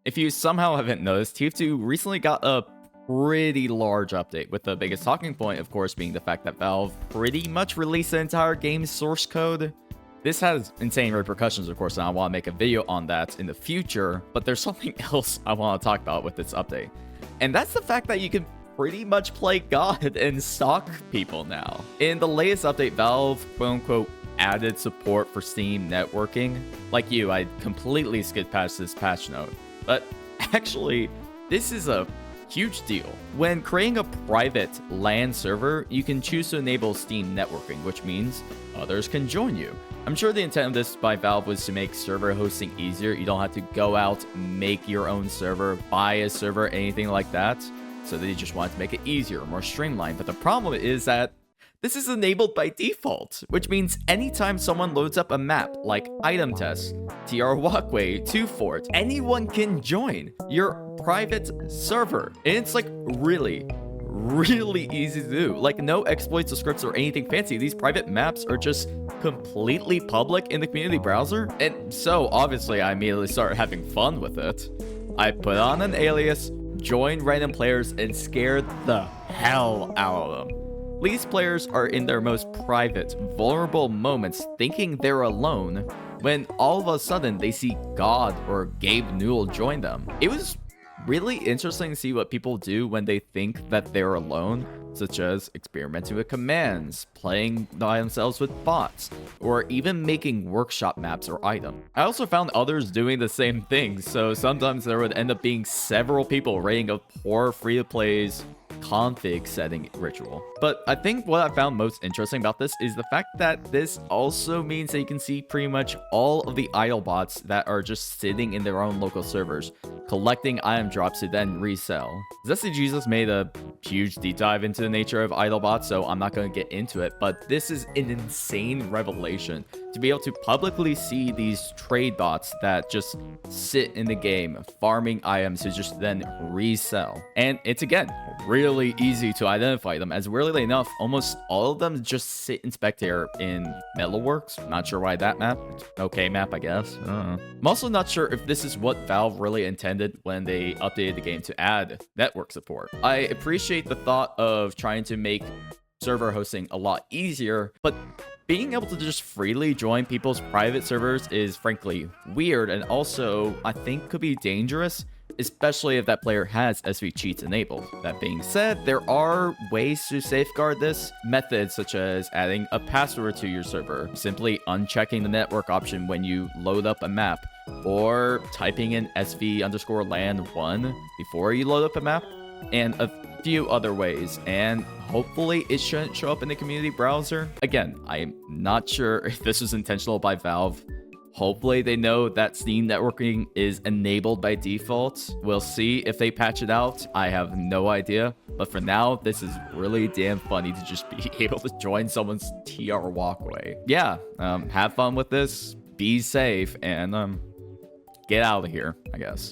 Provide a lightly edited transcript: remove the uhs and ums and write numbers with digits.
If you somehow haven't noticed, TF2 recently got a pretty large update, with the biggest talking point, of course, being the fact that Valve pretty much released the entire game's source code. This has insane repercussions, of course, and I want to make a video on that in the future, but there's something else I want to talk about with this update. And that's the fact that you can pretty much play God and stalk people now. In the latest update, Valve, quote-unquote, added support for Steam networking. Like you, I completely skipped past this patch note. But actually, this is a huge deal. When creating a private LAN server, you can choose to enable Steam networking, which means others can join you. I'm sure the intent of this by Valve was to make server hosting easier. You don't have to go out, make your own server, buy a server, anything like that. So they just wanted to make it easier, more streamlined. But the problem is that this is enabled by default, which means anytime someone loads up a map like Item Test, TR Walkway, 2 Fort, anyone can join your private server. And it's like really easy to do. Like no exploits or scripts or anything fancy. These private maps are just completely public in the community browser. And so obviously I immediately started having fun with it. I put on an alias, joined random players, and scared the hell out of them. These players are in their most private, vulnerable moments thinking they're alone when all of a sudden they see God or Gabe Newell join them. It was really interesting to see what people do when they think that they're alone, such as experimenting with commands, playing by themselves with bots, or even making workshop maps or items. I also found others doing the same thing, so sometimes there would end up being several people raiding a poor free-to-play's config setting ritual. But I think what I found most interesting about this is the fact that this also means that you can see pretty much all of the idle bots that are just sitting in their own local servers, collecting item drops to then resell. Zesty Jesus made a huge deep dive into the nature of idle bots, so I'm not going to get into it, but this is an insane revelation to be able to publicly see these trade bots that just sit in the game, farming items to just then resell. And it's, again, really easy to identify them, as weirdly enough, almost all of them just sit in Spectator in Metalworks. Not sure why that map. It's an okay map, I guess. I'm also not sure if this is what Valve really intended when they updated the game to add network support. I appreciate the thought of trying to make server hosting a lot easier, but being able to just freely join people's private servers is frankly weird, and also I think could be dangerous, especially if that player has SV cheats enabled. That being said, there are ways to safeguard this. Methods such as adding a password to your server, simply unchecking the network option when you load up a map, or typing in SV_land1 before you load up a map, and a few other ways, and hopefully it shouldn't show up in the community browser. Again, I'm not sure if this was intentional by Valve. Hopefully they know that Steam networking is enabled by default. We'll see if they patch it out. I have no idea. But for now, this is really damn funny to just be able to join someone's TR walkway. Yeah, have fun with this, be safe, and get out of here, I guess.